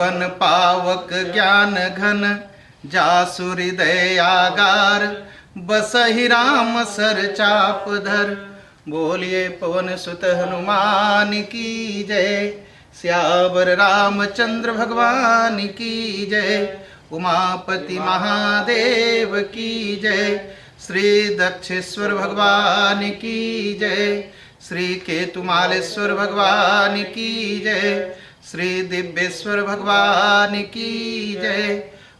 पन पावक ज्ञान घन जासु हृदय आगार, बसहि राम सर चाप धर। बोलिए पवन सुत हनुमान की जय, सियावर रामचंद्र भगवान की जय। उमापति महादेव की जय, श्री दक्षेश्वर भगवान की जय। श्री केतुमालेश्वर भगवान की जय, श्री दिव्येश्वर भगवान की जय।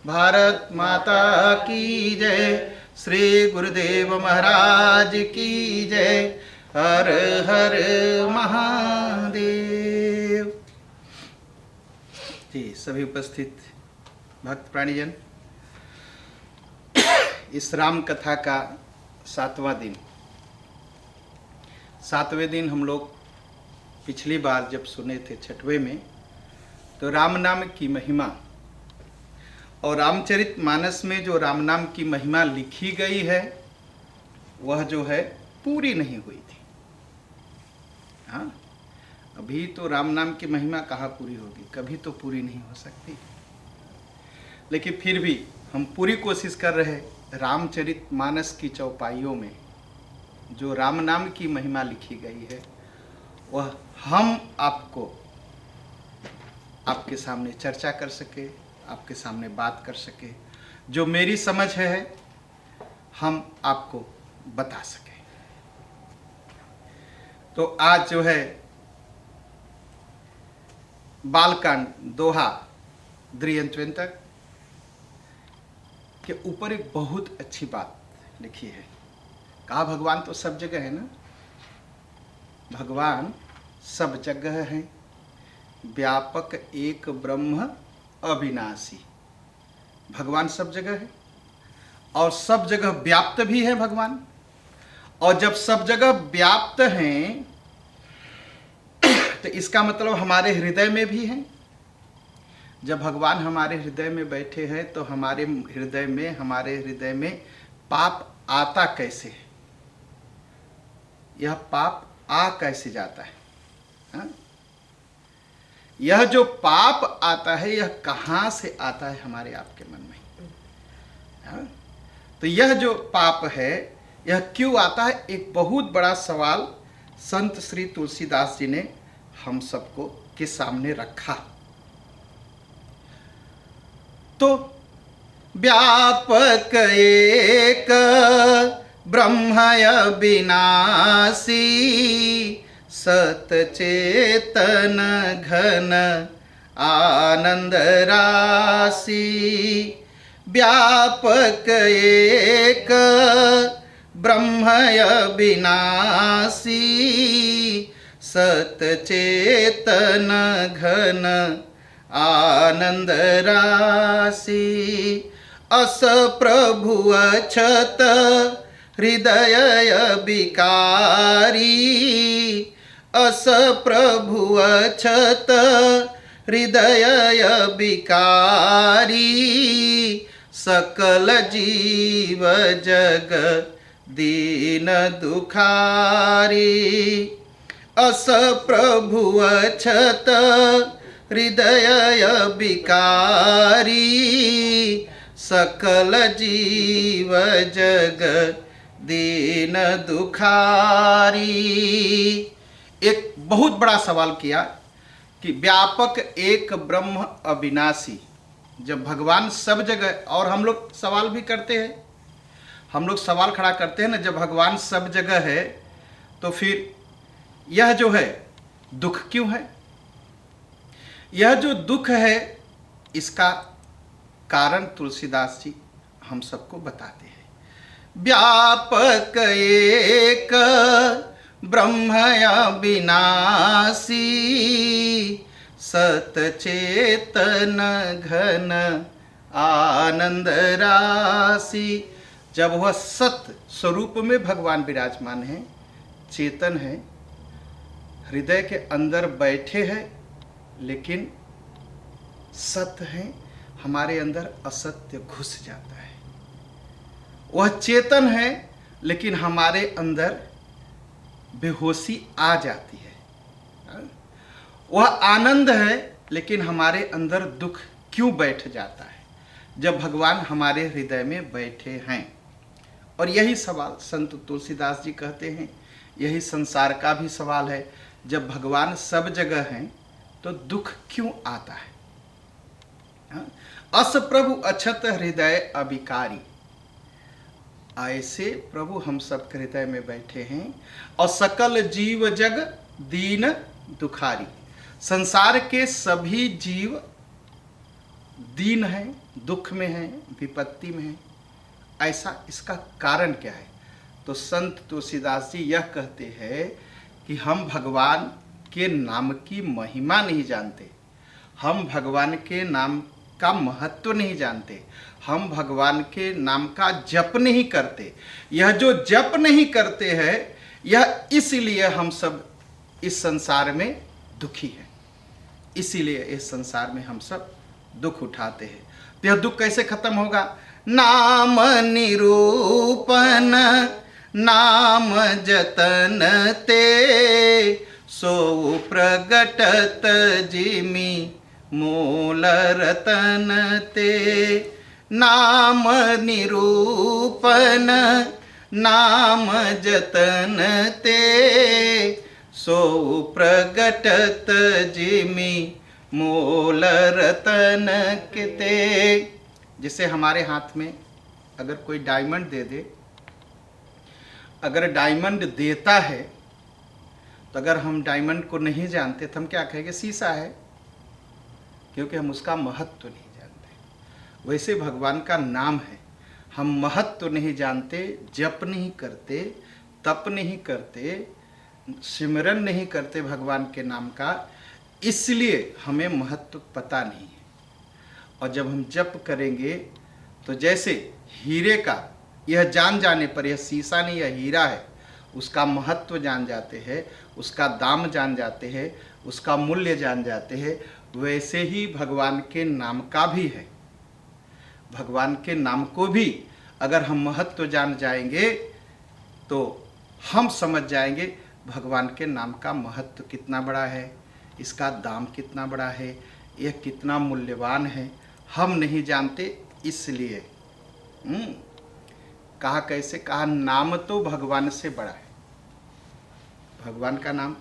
भारत माता की जय, श्री गुरुदेव महाराज की जय। हर हर महादेव। जी सभी उपस्थित भक्त प्राणीजन, इस राम कथा का 7वां दिन। 7वें दिन हम लोग पिछली बार जब सुने थे 6वें में, तो राम नाम की महिमा और रामचरित मानस में जो राम नाम की महिमा लिखी गई है वह जो है पूरी नहीं हुई थी। हाँ, अभी तो राम नाम की महिमा कहाँ पूरी होगी, कभी तो पूरी नहीं हो सकती। लेकिन फिर भी हम पूरी कोशिश कर रहे, रामचरित मानस की चौपाइयों में जो राम नाम की महिमा लिखी गई है वह हम आपको आपके सामने चर्चा कर सके, आपके सामने बात कर सके, जो मेरी समझ है हम आपको बता सके। तो आज जो है बालकांड दोहा द्विअंतक के ऊपर एक बहुत अच्छी बात लिखी है। कहा भगवान तो सब जगह है ना, भगवान सब जगह है, व्यापक एक ब्रह्म अविनाशी। भगवान सब जगह है और सब जगह व्याप्त भी है भगवान। और जब सब जगह व्याप्त हैं तो इसका मतलब हमारे हृदय में भी हैं। जब भगवान हमारे हृदय में बैठे हैं तो हमारे हृदय में पाप आता कैसे है, यह पाप आ कैसे जाता है? हा? यह जो पाप आता है यह कहाँ से आता है हमारे आपके मन में? हा? तो यह जो पाप है यह क्यों आता है, एक बहुत बड़ा सवाल संत श्री तुलसीदास जी ने हम सबको के सामने रखा। तो व्यापक एक ब्रह्मय विनाशी, सत चेतन घन आनंद राशि। व्यापक एक ब्रह्मय विनाशी, सत चेतन घन आनंद राशि। अस प्रभु अछत हृदय विकारी, अस प्रभु अछत हृदय विकारी। सकल जीव जग दीन दुखारी, अस प्रभु अछत हृदय विकारी। सकल जीव जग दीन दुखारी। एक बहुत बड़ा सवाल किया कि व्यापक एक ब्रह्म अविनाशी, जब भगवान सब जगह, और हम लोग सवाल भी करते हैं, हम लोग सवाल खड़ा करते हैं ना, जब भगवान सब जगह है तो फिर यह जो है दुख क्यों है? यह जो दुख है इसका कारण तुलसीदास जी हम सबको बताते हैं। व्यापक एक ब्रह्मय विनाशी, सत चेतन घन आनंद राशि। जब वह सत स्वरूप में भगवान विराजमान है, चेतन है, हृदय के अंदर बैठे हैं, लेकिन सत्य है, हमारे अंदर असत्य घुस जाता है। वह चेतन है लेकिन हमारे अंदर बेहोशी आ जाती है। वह आनंद है लेकिन हमारे अंदर दुख क्यों बैठ जाता है जब भगवान हमारे हृदय में बैठे हैं। और यही सवाल संत तुलसीदास जी कहते हैं, यही संसार का भी सवाल है, जब भगवान सब जगह हैं तो दुख क्यों आता है। अस प्रभु अछत हृदय अभिकारी, ऐसे प्रभु हम सब हृदय में बैठे हैं। और सकल जीव जग दीन दुखारी, संसार के सभी जीव दीन हैं, दुख में हैं, विपत्ति में हैं। ऐसा इसका कारण क्या है? तो संत तुलसीदास जी यह कहते हैं कि हम भगवान के नाम की महिमा नहीं जानते, हम भगवान के नाम का महत्व नहीं जानते, हम भगवान के नाम का जप नहीं करते। यह जो जप नहीं करते हैं, यह इसलिए हम सब इस संसार में दुखी हैं, इसीलिए इस संसार में हम सब दुख उठाते हैं। तो यह दुख कैसे खत्म होगा? नाम निरूपण नाम जतन ते, सो प्रगटत जिमि मूल रतन ते। नाम निरूपण नाम जतन ते, सो प्रगटत जिमि मूल रतन ते। जैसे हमारे हाथ में अगर कोई डायमंड दे दे, अगर डायमंड देता है तो अगर हम डायमंड को नहीं जानते तो हम क्या कहेंगे? शीशा है, क्योंकि हम उसका महत्व नहीं जानते। वैसे भगवान का नाम है, हम महत्व नहीं जानते, जप नहीं करते, तप नहीं करते, सिमरन नहीं करते भगवान के नाम का, इसलिए हमें महत्व पता नहीं है। और जब हम जप करेंगे तो जैसे हीरे का यह जान जाने पर, यह शीशा नहीं यह हीरा है, उसका महत्व जान जाते हैं, उसका दाम जान जाते हैं, उसका मूल्य जान जाते हैं, वैसे ही भगवान के नाम का भी है। भगवान के नाम को भी अगर हम महत्व जान जाएंगे तो हम समझ जाएंगे भगवान के नाम का महत्व कितना बड़ा है, इसका दाम कितना बड़ा है, यह कितना मूल्यवान है। हम नहीं जानते, इसलिए कहा कैसे? कहा नाम तो भगवान से बड़ा है। भगवान का नाम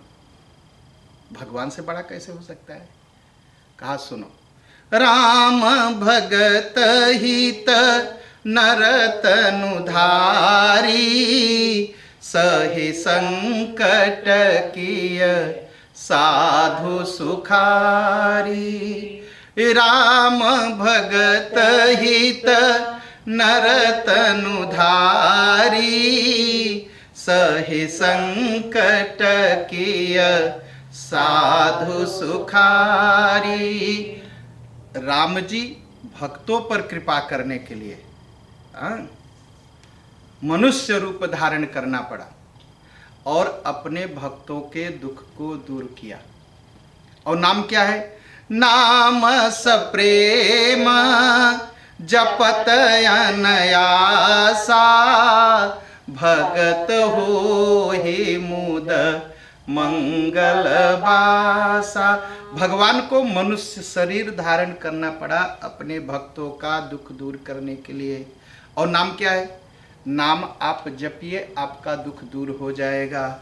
भगवान से बड़ा कैसे हो सकता है? कहा सुनो, राम भगत हित नरतनुधारी, सहि संकट किय साधु सुखारी। राम भगत हित नरतनुधारी, सहि संकट किय साधु सुखारी। राम जी भक्तों पर कृपा करने के लिए मनुष्य रूप धारण करना पड़ा और अपने भक्तों के दुख को दूर किया। और नाम क्या है? नाम सप्रेम जपत अनयासा, भगत हो ही मुद मंगल बासा। भगवान को मनुष्य शरीर धारण करना पड़ा अपने भक्तों का दुख दूर करने के लिए। और नाम क्या है? नाम आप जपिए, आपका दुख दूर हो जाएगा।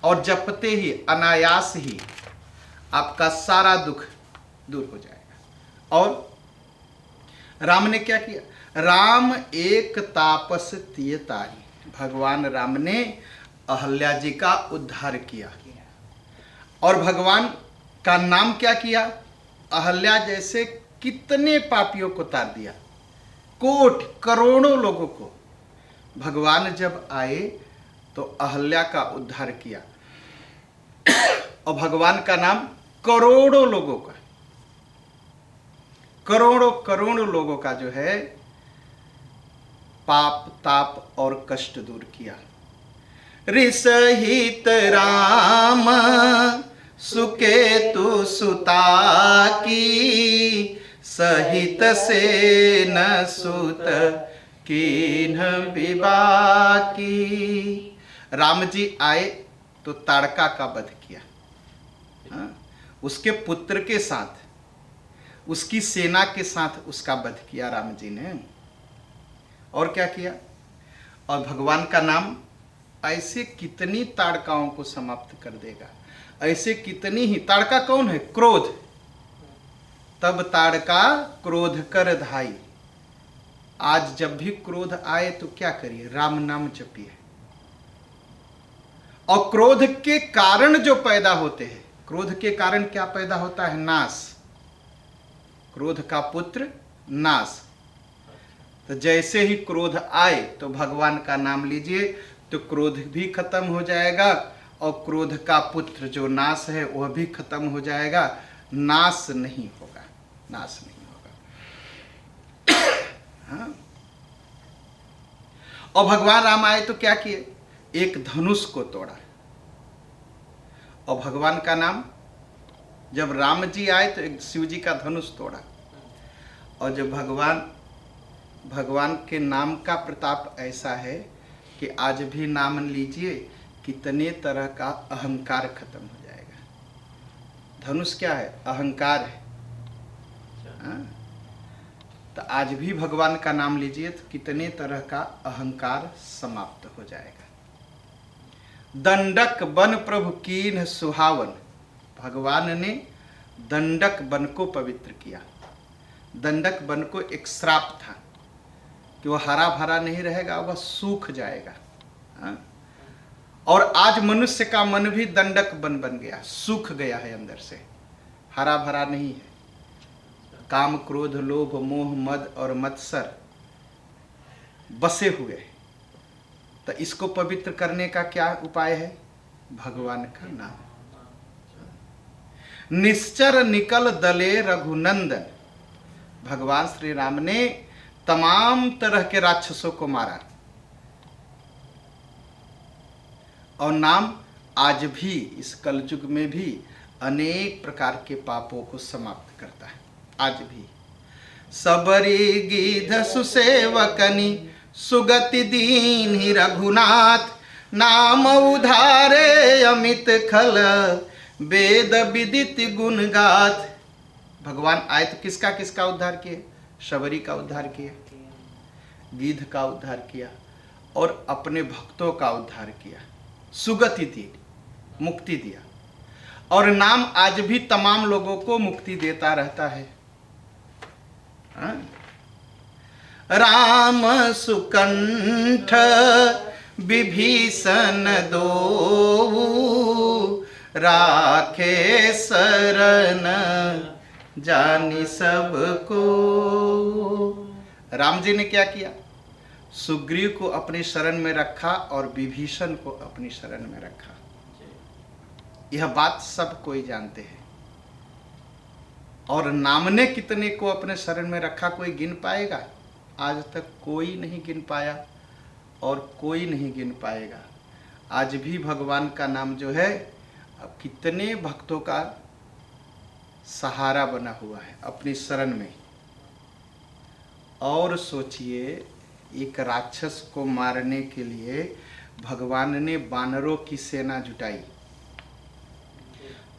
और जपते ही अनायास ही आपका सारा दुख दूर हो जाएगा। और राम ने क्या किया? राम एक तापस तिय तारी। भगवान राम ने अहल्या जी का उद्धार किया। और भगवान का नाम क्या किया? अहल्या जैसे कितने पापियों को तार दिया, कोट करोड़ों लोगों को। भगवान जब आए तो अहल्या का उद्धार किया। और भगवान का नाम करोड़ों लोगों का, करोड़ों करोड़ों लोगों का जो है पाप ताप और कष्ट दूर किया। रिसहित राम सुकेतु सुता की, सहित से न सुत कीन्ह विबाकी। राम जी आए तो ताड़का का वध किया। उसके पुत्र के साथ, उसकी सेना के साथ उसका वध किया राम जी ने। और क्या किया? और भगवान का नाम ऐसे कितनी ताड़काओं को समाप्त कर देगा, ऐसे कितनी ही। ताड़का कौन है? क्रोध। तब ताड़का क्रोध कर धाई। आज जब भी क्रोध आए तो क्या करिए? राम नाम जपिए। और क्रोध के कारण जो पैदा होते हैं, क्रोध के कारण क्या पैदा होता है? नाश। क्रोध का पुत्र नाश। तो जैसे ही क्रोध आए तो भगवान का नाम लीजिए, तो क्रोध भी खत्म हो जाएगा, और क्रोध का पुत्र जो नाश है वह भी खत्म हो जाएगा। नाश नहीं होगा, नाश नहीं होगा। हाँ? और भगवान राम आए तो क्या किए? एक धनुष को तोड़ा। और भगवान का नाम, जब राम जी आए तो एक शिव जी का धनुष तोड़ा। और जब भगवान के नाम का प्रताप ऐसा है कि आज भी नाम लीजिए, कितने तरह का अहंकार खत्म हो जाएगा। धनुष क्या है? अहंकार है। हाँ? तो आज भी भगवान का नाम लीजिए तो कितने तरह का अहंकार समाप्त हो जाएगा। दंडक बन प्रभु कीन्ह सुहावन। भगवान ने दंडक वन को पवित्र किया। दंडक वन को एक श्राप था कि वह हरा भरा नहीं रहेगा, वह सूख जाएगा। हाँ? और आज मनुष्य का मन भी दंडक वन बन गया, सूख गया है अंदर से, हरा भरा नहीं है। काम क्रोध लोभ मोह मद और मत्सर बसे हुए हैं। तो इसको पवित्र करने का क्या उपाय है? भगवान का नाम। निश्चर निकल दले रघुनंदन। भगवान श्री राम ने तमाम तरह के राक्षसों को मारा। और नाम आज भी इस कलयुग में भी अनेक प्रकार के पापों को समाप्त करता है। आज भी सबरी गीध सुसेवकनी सुगति दीन रघुनाथ। नाम उधारे अमित खल वेद विदित गुण गाथ। भगवान आए तो किसका किसका उद्धार किए? शबरी का उद्धार किया, गीध का उद्धार किया, और अपने भक्तों का उद्धार किया, सुगति दी, मुक्ति दिया। और नाम आज भी तमाम लोगों को मुक्ति देता रहता है। हाँ? राम सुकंठ विभीषण दो राखे शरण जानी सबको। राम जी ने क्या किया? सुग्रीव को अपनी शरण में रखा और विभीषण को अपनी शरण में रखा। यह बात सब कोई जानते हैं। और नाम ने कितने को अपने शरण में रखा, कोई गिन पाएगा? आज तक कोई नहीं गिन पाया और कोई नहीं गिन पाएगा। आज भी भगवान का नाम जो है अब कितने भक्तों का सहारा बना हुआ है अपनी शरण में। और सोचिए, एक राक्षस को मारने के लिए भगवान ने वानरों की सेना जुटाई,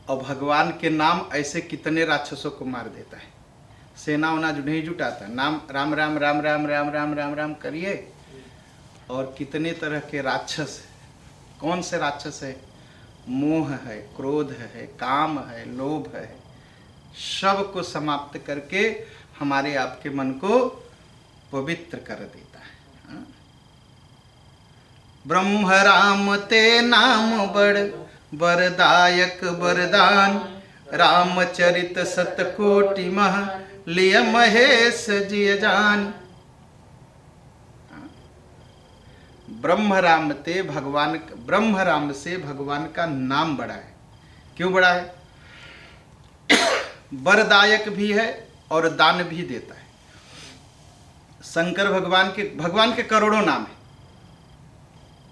और भगवान के नाम ऐसे कितने राक्षसों को मार देता है। सेना उना जो नहीं जुटाता, नाम राम राम राम राम राम राम राम राम करिए, और कितने तरह के राक्षस। कौन से राक्षस है? मोह है, क्रोध है, काम है, लोभ है, सब को समाप्त करके हमारे आपके मन को पवित्र कर देता है। ब्रह्म राम ते नाम बड़ वरदायक वरदान। रामचरित सतकोटि मह लिय महेश जिय जान। ब्रह्म राम ते भगवान, ब्रह्म राम से भगवान का नाम बड़ा है। क्यों बड़ा है? वरदायक भी है और दान भी देता है। शंकर भगवान के करोड़ों नाम है।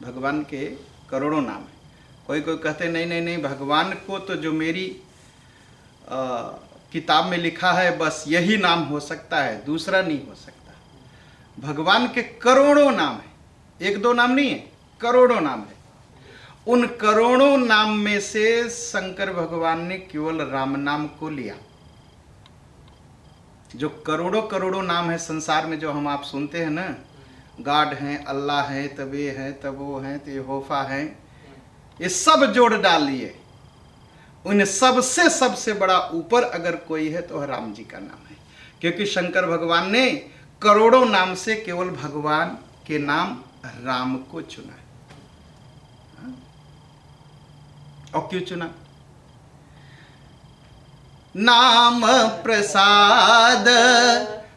भगवान के करोड़ों नाम है। कोई कोई कहते नहीं नहीं नहीं, भगवान को तो जो मेरी किताब में लिखा है बस यही नाम हो सकता है, दूसरा नहीं हो सकता। भगवान के करोड़ों नाम है, एक दो नाम नहीं है, करोड़ों नाम है। उन करोड़ों नाम में से शंकर भगवान ने केवल राम नाम को लिया। जो करोड़ों करोड़ों नाम है संसार में, जो हम आप सुनते हैं ना, गॉड हैं, अल्लाह है, तब ये है, तब वो है, तो यहोवा है, ये सब जोड़ डालिए, उन सबसे सबसे बड़ा ऊपर अगर कोई है तो राम जी का नाम है। क्योंकि शंकर भगवान ने करोड़ों नाम से केवल भगवान के नाम राम को चुना। और क्यों चुना? नाम प्रसाद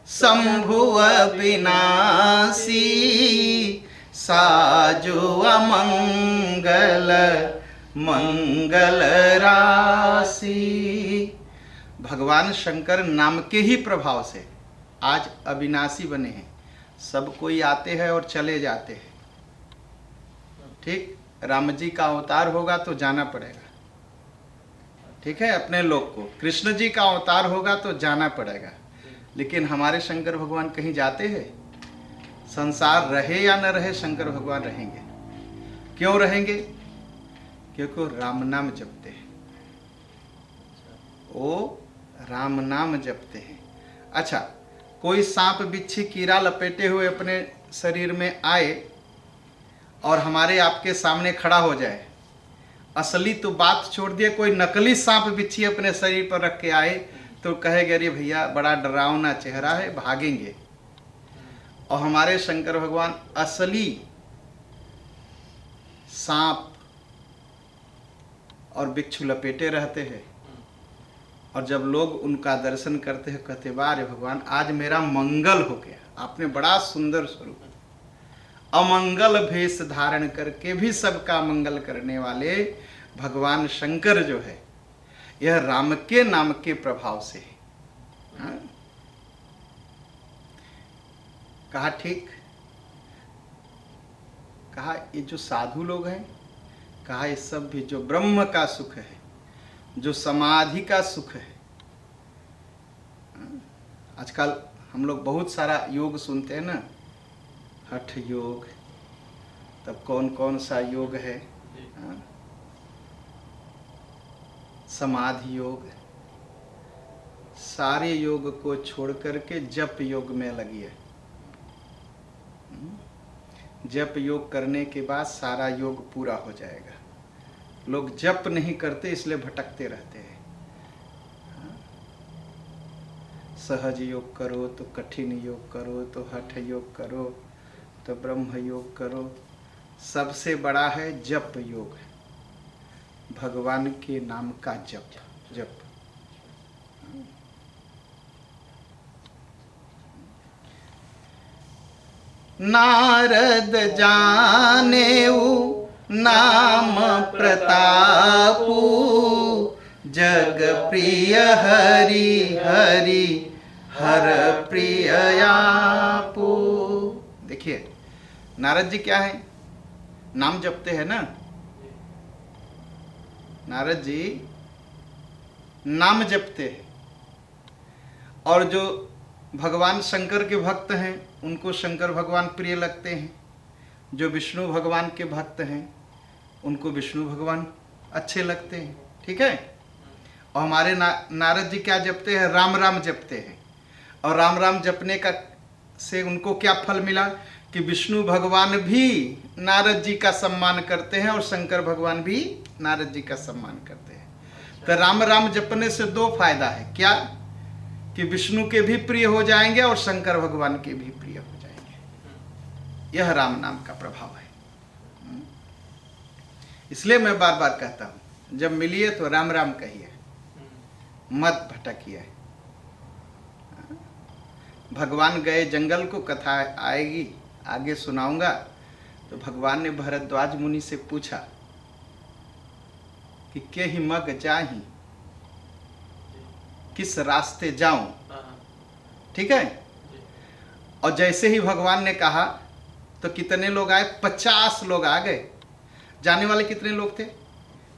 शंभु विनाशी, साजु अमंगल मंगल राशि। भगवान शंकर नाम के ही प्रभाव से आज अविनाशी बने हैं। सब कोई आते हैं और चले जाते हैं, ठीक। राम जी का अवतार होगा तो जाना पड़ेगा, ठीक है, अपने लोग को। कृष्ण जी का अवतार होगा तो जाना पड़ेगा। लेकिन हमारे शंकर भगवान कहीं जाते हैं? संसार रहे या न रहे, शंकर भगवान रहेंगे। क्यों रहेंगे? क्योंकि राम नाम जपते हैं, वो राम नाम जपते हैं। अच्छा, कोई सांप बिच्छी कीड़ा लपेटे हुए अपने शरीर में आए और हमारे आपके सामने खड़ा हो जाए, असली तो बात छोड़ दिए, कोई नकली सांप बिच्छी अपने शरीर पर रख के आए तो कहेंगे अरे भैया बड़ा डरावना चेहरा है, भागेंगे। और हमारे शंकर भगवान असली सांप और बिच्छू लपेटे रहते हैं। और जब लोग उनका दर्शन करते हैं कहते वाह रे भगवान, आज मेरा मंगल हो गया, आपने बड़ा सुंदर स्वरूप। अमंगल भेष धारण करके भी सबका मंगल करने वाले भगवान शंकर जो है, यह राम के नाम के प्रभाव से है। हाँ? कहा ठीक, कहा ये जो साधु लोग हैं, कहा ये सब भी जो ब्रह्म का सुख है, जो समाधि का सुख है। आजकल हम लोग बहुत सारा योग सुनते हैं ना, हठ योग, तब कौन कौन सा योग है, समाधि योग, सारे योग को छोड़ करके जप योग में लगिए। जप योग करने के बाद सारा योग पूरा हो जाएगा। लोग जप नहीं करते इसलिए भटकते रहते हैं। सहज योग करो तो कठिन योग करो तो हठ योग करो तो ब्रह्म योग करो, सबसे बड़ा है जप योग, भगवान के नाम का जप। जप नारद जानेऊ नाम प्रतापू, जग प्रिय हरि हरि हर प्रिय आपू। देखिए नारद जी क्या है, नाम जपते हैं ना, नारद जी नाम जपते हैं। और जो भगवान शंकर के भक्त हैं उनको शंकर भगवान प्रिय लगते हैं, जो विष्णु भगवान के भक्त हैं उनको विष्णु भगवान अच्छे लगते हैं, ठीक है। और हमारे नारद जी क्या जपते हैं? राम राम जपते हैं। और राम राम जपने का से उनको क्या फल मिला कि विष्णु भगवान भी नारद जी का सम्मान करते हैं और शंकर भगवान भी नारद जी का सम्मान करते हैं। तो राम राम जपने से दो फायदा है, क्या कि विष्णु के भी प्रिय हो जाएंगे और शंकर भगवान के भी प्रिय हो जाएंगे। यह राम नाम का प्रभाव है। इसलिए मैं बार बार कहता हूं, जब मिलिए तो राम राम कहिए, मत भटकिए। भगवान गए जंगल को, कथा आएगी आगे सुनाऊंगा। तो भगवान ने भरद्वाज मुनि से पूछा कि के ही मग जाही, किस रास्ते जाऊं, ठीक है। और जैसे ही भगवान ने कहा तो कितने लोग आए? 50 लोग आ गए। जाने वाले कितने लोग थे?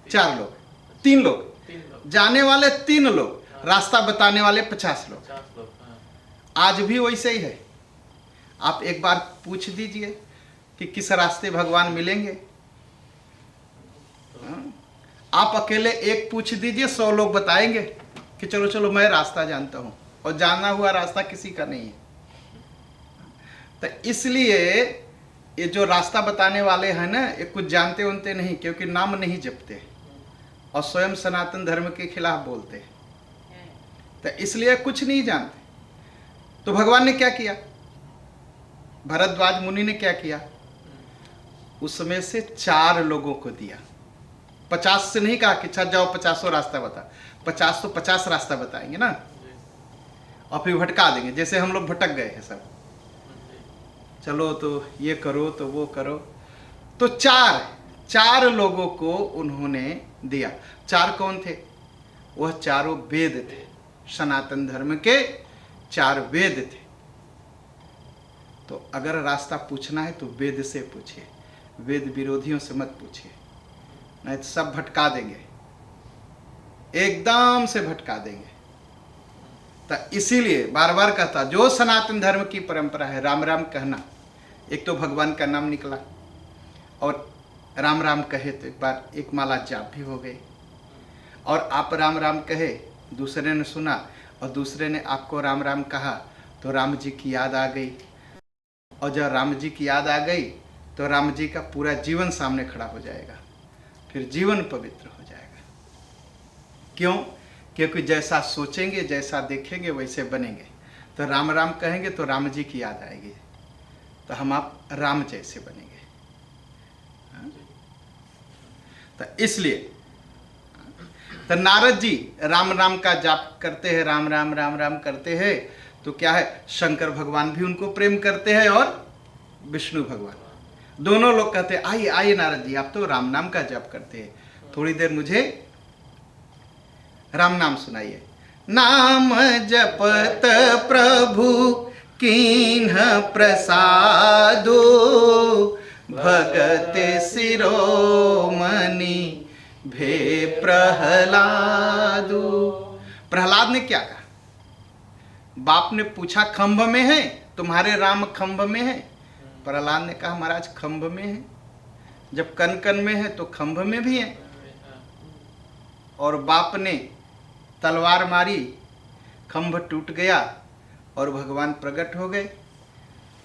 4 लोग, 3 लोग जाने वाले, 3 लोग रास्ता बताने वाले, 50 लोग। आज भी वैसे ही है। आप एक बार पूछ दीजिए कि किस रास्ते भगवान मिलेंगे, आप अकेले एक पूछ दीजिए, 100 लोग बताएंगे कि चलो चलो मैं रास्ता जानता हूं, और जाना हुआ रास्ता किसी का नहीं है। तो इसलिए ये जो रास्ता बताने वाले हैं ना, ये कुछ जानते उनते नहीं, क्योंकि नाम नहीं जपते और स्वयं सनातन धर्म के खिलाफ बोलते हैं, तो इसलिए कुछ नहीं जानते। तो भगवान ने क्या किया, भरद्वाज मुनि ने क्या किया, उसमें से 4 लोगों को दिया। 50 से नहीं कहा कि अच्छा जाओ 50 रास्ता बता, 50 तो 50 रास्ता बताएंगे ना, और फिर भटका देंगे, जैसे हम लोग भटक गए हैं सब, चलो तो ये करो तो वो करो। तो 4 लोगों को उन्होंने दिया। 4 कौन थे, वह चारों वेद थे, सनातन धर्म के 4 वेद थे। तो अगर रास्ता पूछना है तो वेद से पूछिए, वेद विरोधियों से मत पूछिए, नहीं तो सब भटका देंगे, एकदम से भटका देंगे। तो इसीलिए बार बार कहता, जो सनातन धर्म की परंपरा है, राम राम कहना, एक तो भगवान का नाम निकला, और राम राम कहे तो एक बार एक माला जाप भी हो गई, और आप राम राम कहे, दूसरे ने सुना और दूसरे ने आपको राम राम कहा, तो राम जी की याद आ गई, और जब राम जी की याद आ गई तो राम जी का पूरा जीवन सामने खड़ा हो जाएगा, फिर जीवन पवित्र हो जाएगा। क्यों? क्योंकि जैसा सोचेंगे, जैसा देखेंगे, वैसे बनेंगे। तो राम राम कहेंगे तो राम जी की याद आएगी, तो हम आप राम जैसे बनेंगे। तो इसलिए तो नारद जी राम राम का जाप करते हैं, राम राम राम राम करते हैं, तो क्या है, शंकर भगवान भी उनको प्रेम करते हैं और विष्णु भगवान, दोनों लोग कहते हैं आइए आइए नारद जी, आप तो राम नाम का जाप करते हैं, थोड़ी देर मुझे राम नाम सुनाइए। नाम जपत प्रभु कीन्ह प्रसादो, भगत शिरोमणि भे प्रहलादो। प्रहलाद ने क्या कहा, बाप ने पूछा खंभ में है, तुम्हारे राम खंभ में है। प्रहलाद ने कहा महाराज खंभ में है, जब कन कन में है तो खंभ में भी है। और बाप ने तलवार मारी, खंभ टूट गया और भगवान प्रकट हो गए,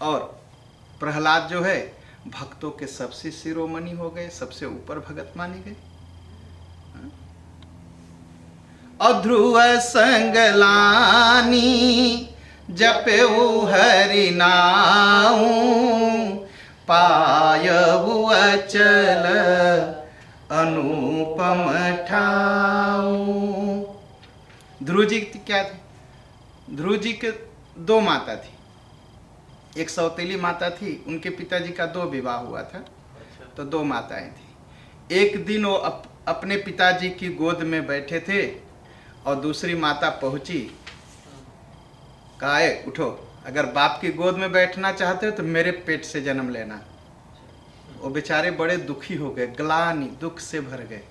और प्रहलाद जो है भक्तों के सबसे शिरोमणि हो गए, सबसे ऊपर भगत माने गए। अध्रुव संगलानी जपऊ हरि नाऊ, पायऊ अचल अनुपम ठाऊ। ध्रुव जी क्या थे, ध्रुव जी के 2 माता थी, एक सौतेली माता थी, उनके पिताजी का 2 विवाह हुआ था, तो 2 माताएं थी। एक दिन वो अपने पिताजी की गोद में बैठे थे, और दूसरी माता पहुंची, कहा उठो, अगर बाप की गोद में बैठना चाहते हो तो मेरे पेट से जन्म लेना। वो बेचारे बड़े दुखी हो गए, ग्लानि दुख से भर गए,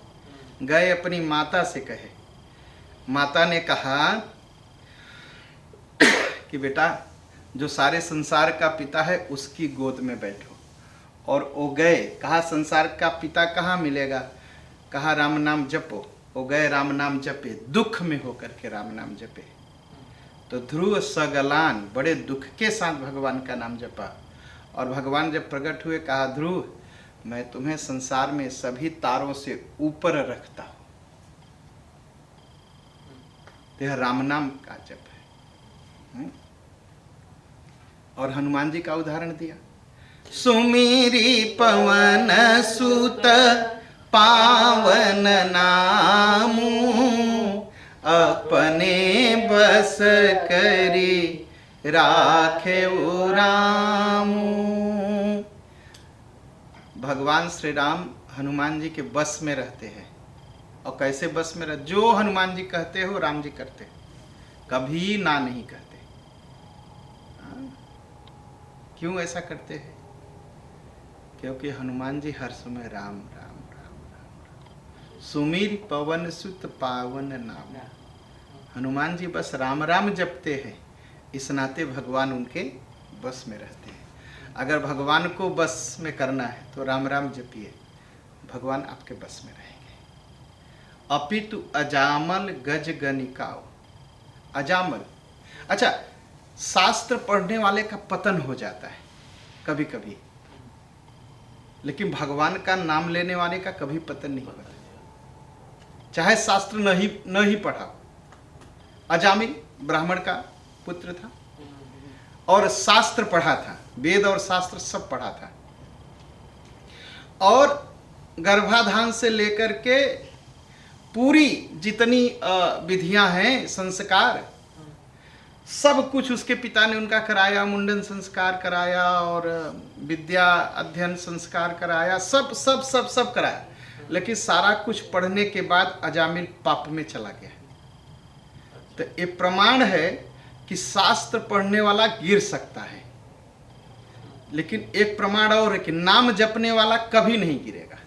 गए अपनी माता से कहे। माता ने कहा कि बेटा जो सारे संसार का पिता है उसकी गोद में बैठो। और वो गए, कहा संसार का पिता कहाँ मिलेगा, कहा राम नाम जपो। वो गए राम नाम जपे, दुख में होकर के राम नाम जपे। तो ध्रुव सगलान बड़े दुख के साथ भगवान का नाम जपा, और भगवान जब प्रकट हुए कहा ध्रुव मैं तुम्हें संसार में सभी तारों से ऊपर रखता हूं। यह राम नाम का जप है। और हनुमान जी का उदाहरण दिया, सुमीरी पवन सुत पावन नामू, अपने बस करी राखे रामू। भगवान श्री राम हनुमान जी के बस में रहते हैं। और कैसे बस में रह, जो हनुमान जी कहते हो राम जी करते, कभी ना नहीं कहते। क्यों ऐसा करते हैं? क्योंकि हनुमान जी हर समय राम राम राम राम, सुमीर पवन सुत पावन नाम। हनुमान जी बस राम राम जपते हैं, इस नाते भगवान उनके बस में रहते हैं। अगर भगवान को बस में करना है तो राम राम जपिए, भगवान आपके बस में रहेंगे। अपितु अजामल गज गनिकाओ। अजामल, अच्छा, शास्त्र पढ़ने वाले का पतन हो जाता है कभी कभी, लेकिन भगवान का नाम लेने वाले का कभी पतन नहीं होता, चाहे शास्त्र न ही पढ़ा। अजामिल ब्राह्मण का पुत्र था और शास्त्र पढ़ा था, वेद और शास्त्र सब पढ़ा था, और गर्भाधान से लेकर के पूरी जितनी विधियां हैं, संस्कार, सब कुछ उसके पिता ने उनका कराया। मुंडन संस्कार कराया और विद्या अध्ययन संस्कार कराया, सब सब सब सब कराया, लेकिन सारा कुछ पढ़ने के बाद अजामिल पाप में चला गया। तो ये प्रमाण है कि शास्त्र पढ़ने वाला गिर सकता है, लेकिन एक प्रमाण और है कि नाम जपने वाला कभी नहीं गिरेगा।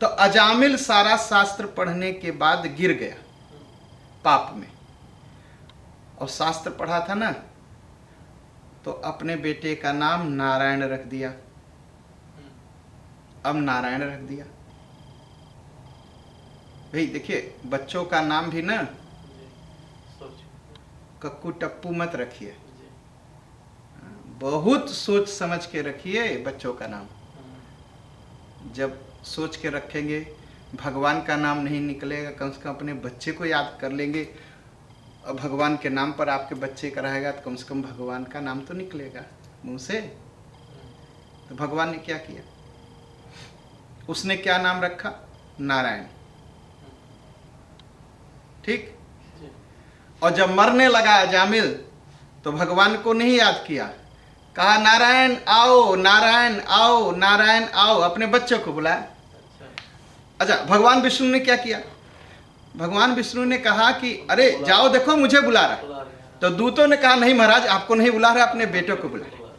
तो अजामिल सारा शास्त्र पढ़ने के बाद गिर गया पाप में, और शास्त्र पढ़ा था ना, तो अपने बेटे का नाम नारायण रख दिया। अब नारायण रख दिया। भाई देखिए, बच्चों का नाम भी ना कक्कू टप्पू मत रखिए, बहुत सोच समझ के रखिए बच्चों का नाम। जब सोच के रखेंगे, भगवान का नाम नहीं निकलेगा, कम से कम अपने बच्चे को याद कर लेंगे। और भगवान के नाम पर आपके बच्चे का रहेगा तो कम से कम भगवान का नाम तो निकलेगा मुंह से। तो भगवान ने क्या किया, उसने क्या नाम रखा? नारायण। ठीक। और जब मरने लगा अजामिल तो भगवान को नहीं याद किया, कहा नारायण आओ, नारायण आओ, नारायण आओ, अपने बच्चों को बुलाया। अच्छा, भगवान विष्णु ने क्या किया? भगवान विष्णु ने कहा कि अरे जाओ देखो मुझे बुला रहा। तो दूतों ने कहा नहीं महाराज, आपको नहीं बुला रहा, अपने बेटों को बुला रहा।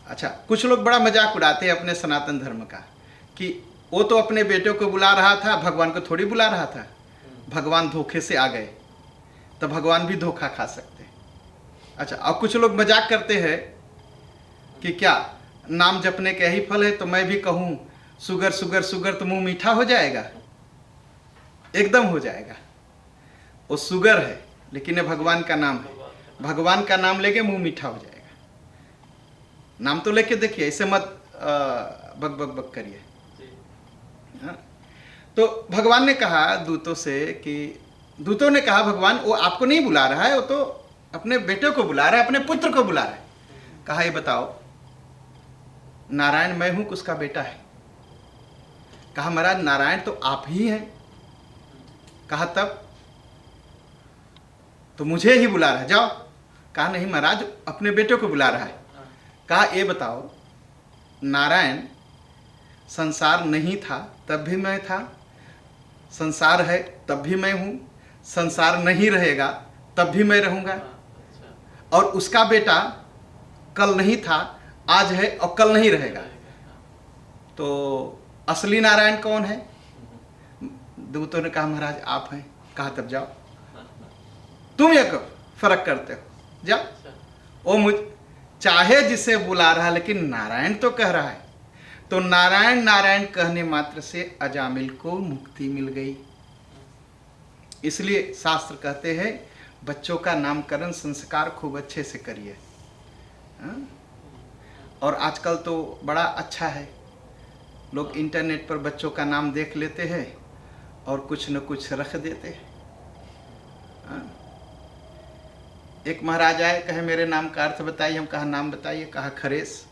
अच्छा, कुछ लोग बड़ा मजाक उड़ाते हैं अपने सनातन धर्म का कि वो तो अपने बेटों को बुला रहा था, भगवान को थोड़ी बुला रहा था। भगवान धोखे से आ गए तो भगवान भी धोखा खा सकते हैं। अच्छा, अब कुछ लोग मजाक करते हैं कि क्या नाम जपने का यही फल है, तो मैं भी कहूँ सुगर सुगर सुगर तो मुंह मीठा हो जाएगा? एकदम हो जाएगा। वो सुगर है लेकिन ये भगवान का नाम है, भगवान का नाम लेके मुंह मीठा हो जाएगा। नाम तो लेके देखिए, ऐसे मत बक बक बक करिए। हाँ? तो भगवान ने कहा दूतों से कि दूतों ने कहा भगवान वो आपको नहीं बुला रहा है, वो तो अपने बेटे को बुला रहा है, अपने पुत्र को बुला रहा है। कहा ये बताओ नारायण मैं हूं कि उसका बेटा है? कहा महाराज नारायण तो आप ही हैं। कहा तब तो मुझे ही बुला रहा है, जाओ। कहा नहीं महाराज, अपने बेटे को बुला रहा है। कहा ये बताओ नारायण संसार नहीं था तब भी मैं था, संसार है तब भी मैं हूं, संसार नहीं रहेगा तब भी मैं रहूंगा, और उसका बेटा कल नहीं था आज है और कल नहीं रहेगा। तो असली नारायण कौन है? दूतों ने कहा महाराज आप हैं। कहा तब जाओ, तुम एक फर्क करते हो, जाओ। वो मुझ चाहे जिसे बुला रहा लेकिन नारायण तो कह रहा है। तो नारायण नारायण कहने मात्र से अजामिल को मुक्ति मिल गई। इसलिए शास्त्र कहते हैं बच्चों का नामकरण संस्कार खूब अच्छे से करिए। और आजकल तो बड़ा अच्छा है, लोग इंटरनेट पर बच्चों का नाम देख लेते हैं और कुछ न कुछ रख देते हैं। एक महाराज आए, कहे मेरे नाम का अर्थ बताइए। हम कहा नाम बताइए। कहा खरेस।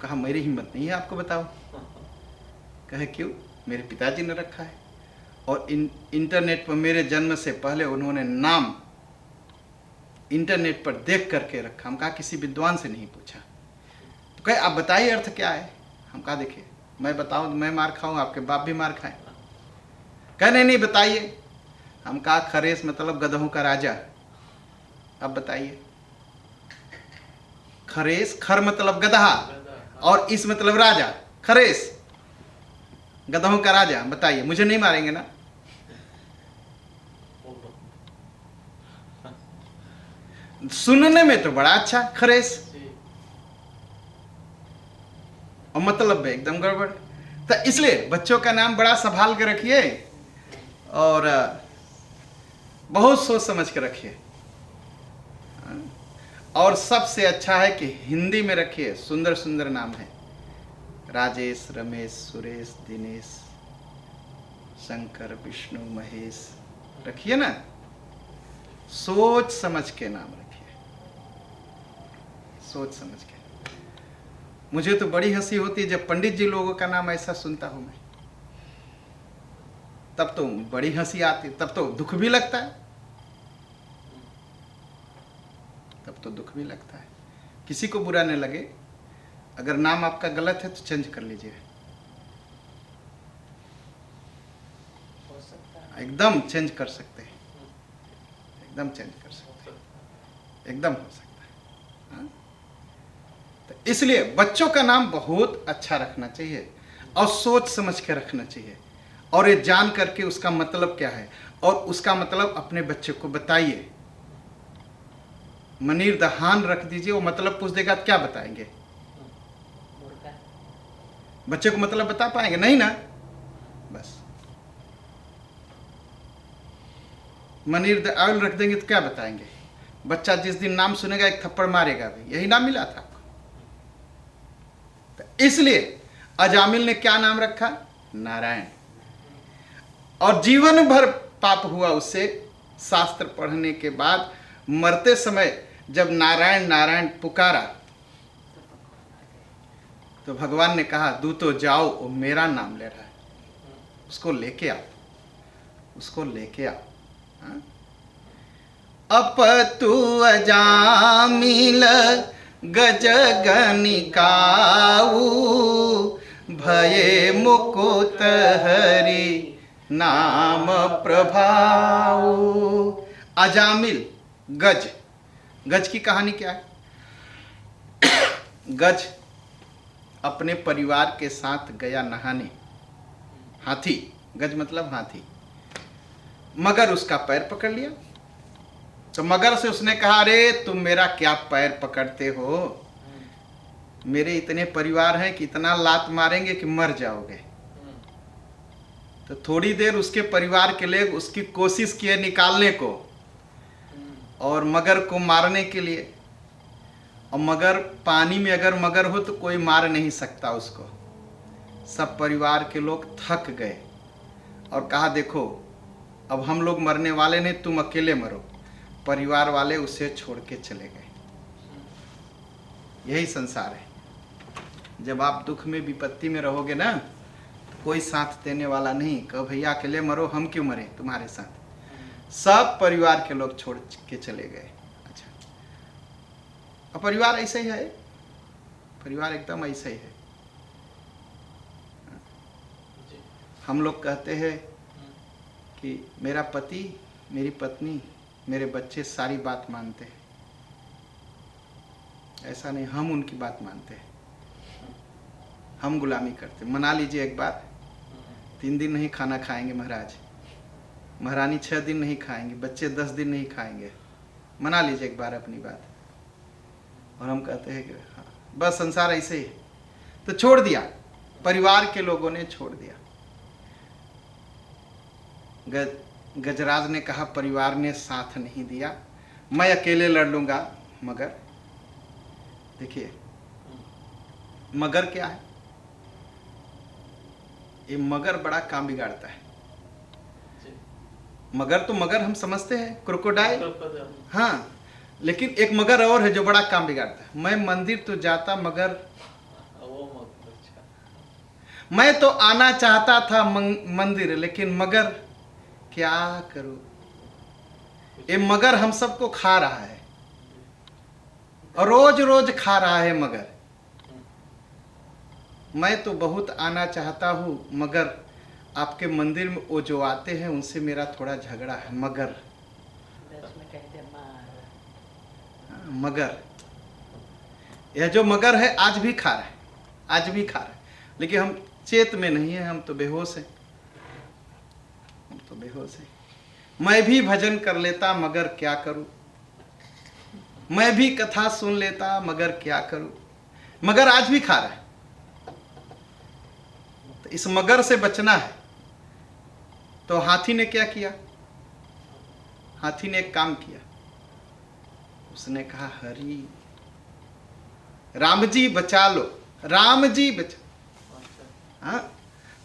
कहा मेरी हिम्मत नहीं है आपको बताओ। कहे क्यों? मेरे पिताजी ने रखा है और इंटरनेट पर मेरे जन्म से पहले उन्होंने नाम इंटरनेट पर देख करके रखा। हम कहा किसी विद्वान से नहीं पूछा। तो कहे आप बताइए अर्थ क्या है। हम कहा देखिए मैं बताऊं तो मैं मार खाऊं, आपके बाप भी मार खाएं। कहे नहीं नहीं बताइए। हम कहा खरेस मतलब गधों का राजा। अब बताइए। खरेस, खर मतलब गधा और इस मतलब राजा। खरेस गधों का राजा। बताइए, मुझे नहीं मारेंगे ना? सुनने में तो बड़ा अच्छा खरेस, और मतलब है एकदम गड़बड़। तो इसलिए बच्चों का नाम बड़ा संभाल के रखिए और बहुत सोच समझ के रखिए। और सबसे अच्छा है कि हिंदी में रखिए, सुंदर सुंदर नाम है, राजेश, रमेश, सुरेश, दिनेश, शंकर, विष्णु, महेश, रखिए ना, सोच समझ के नाम रखिए, सोच समझ के। मुझे तो बड़ी हंसी होती है जब पंडित जी लोगों का नाम ऐसा सुनता हूं मैं, तब तो बड़ी हंसी आती, तब तो दुख भी लगता है, तब तो दुख भी लगता है। किसी को बुरा नहीं लगे, अगर नाम आपका गलत है तो चेंज कर लीजिए, एकदम चेंज कर सकते हैं, एकदम चेंज कर सकते हैं, एकदम हो सकता है। हाँ? तो इसलिए बच्चों का नाम बहुत अच्छा रखना चाहिए और सोच समझ के रखना चाहिए, और ये जान करके उसका मतलब क्या है, और उसका मतलब अपने बच्चे को बताइए। मनीर दहान रख दीजिए, वो मतलब पूछ देगा तो क्या बताएंगे? बच्चे को मतलब बता पाएंगे नहीं ना? बस मनीर द ऑयल रख देंगे तो क्या बताएंगे? बच्चा जिस दिन नाम सुनेगा एक थप्पड़ मारेगा भी, यही नाम मिला था आपको। तो इसलिए अजामिल ने क्या नाम रखा? नारायण। और जीवन भर पाप हुआ उससे। शास्त्र पढ़ने के बाद मरते समय जब नारायण नारायण पुकारा तो भगवान ने कहा, दूतो जाओ, वो मेरा नाम ले रहा है, उसको लेके आओ, उसको लेके आओ। हाँ? अपतु अजामिल गज गनिकाऊ, भये मुकुत हरि नाम प्रभाऊ। अजामिल, गज, गज की कहानी क्या है? गज अपने परिवार के साथ गया नहाने, हाथी, गज मतलब हाथी। मगर उसका पैर पकड़ लिया, तो मगर से उसने कहा, अरे तुम मेरा क्या पैर पकड़ते हो, मेरे इतने परिवार हैं कि इतना लात मारेंगे कि मर जाओगे। तो थोड़ी देर उसके परिवार के लोग उसकी कोशिश किए निकालने को और मगर को मारने के लिए, और मगर पानी में अगर मगर हो तो कोई मार नहीं सकता उसको। सब परिवार के लोग थक गए और कहा, देखो अब हम लोग मरने वाले नहीं, तुम अकेले मरो। परिवार वाले उसे छोड़ के चले गए। यही संसार है। जब आप दुख में विपत्ति में रहोगे ना, तो कोई साथ देने वाला नहीं, कहो भैया अकेले मरो, हम क्यों मरे तुम्हारे साथ। सब परिवार के लोग छोड़ के चले गए। अच्छा, अब परिवार ऐसे ही है, परिवार एकदम ऐसे ही है। हम लोग कहते हैं कि मेरा पति, मेरी पत्नी, मेरे बच्चे सारी बात मानते हैं। ऐसा नहीं, हम उनकी बात मानते हैं, हम गुलामी करते। मना लीजिए एक बार, 3 दिन नहीं खाना खाएंगे महाराज, महारानी 6 दिन नहीं खाएंगे, बच्चे 10 दिन नहीं खाएंगे। मना लीजिए एक बार अपनी बात, और हम कहते हैं कि हाँ बस संसार ऐसे ही है। तो छोड़ दिया, परिवार के लोगों ने छोड़ दिया। गजराज ने कहा, परिवार ने साथ नहीं दिया, मैं अकेले लड़ लूंगा। मगर देखिए, मगर क्या है? ये मगर बड़ा काम बिगाड़ता है। मगर तो मगर हम समझते हैं, क्रोकोडाइल, हाँ, लेकिन एक मगर और है जो बड़ा काम बिगाड़ता है। मैं मंदिर तो जाता मगर मैं तो आना चाहता था मंदिर, लेकिन मगर क्या करूं, ये मगर हम सबको खा रहा है और रोज रोज खा रहा है मगर। मैं तो बहुत आना चाहता हूं, मगर आपके मंदिर में वो जो आते हैं उनसे मेरा थोड़ा झगड़ा है। मगर मगर यह जो मगर है आज भी खा रहा है, आज भी खा रहा है, लेकिन हम चेत में नहीं है, हम तो बेहोश हैं, हम तो बेहोश हैं। मैं भी भजन कर लेता मगर क्या करूं, मैं भी कथा सुन लेता मगर क्या करूं। मगर आज भी खा रहा है, तो इस मगर से बचना है। तो हाथी ने क्या किया? हाथी ने एक काम किया, उसने कहा हरि राम जी बचा लो, राम जी बचा। हाँ,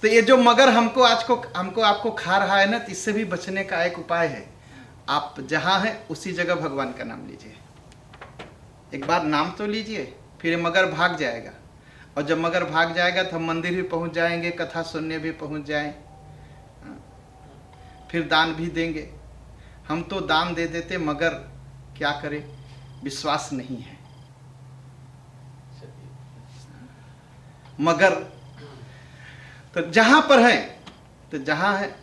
तो ये जो मगर हमको आपको खा रहा है ना, तो इससे भी बचने का एक उपाय है। आप जहां हैं उसी जगह भगवान का नाम लीजिए, एक बार नाम तो लीजिए, फिर मगर भाग जाएगा। और जब मगर भाग जाएगा तो हम मंदिर भी पहुंच जाएंगे, कथा सुनने भी पहुंच जाए, फिर दान भी देंगे। हम तो दान दे देते, मगर क्या करे, विश्वास नहीं है। मगर तो जहां पर है, तो जहां है,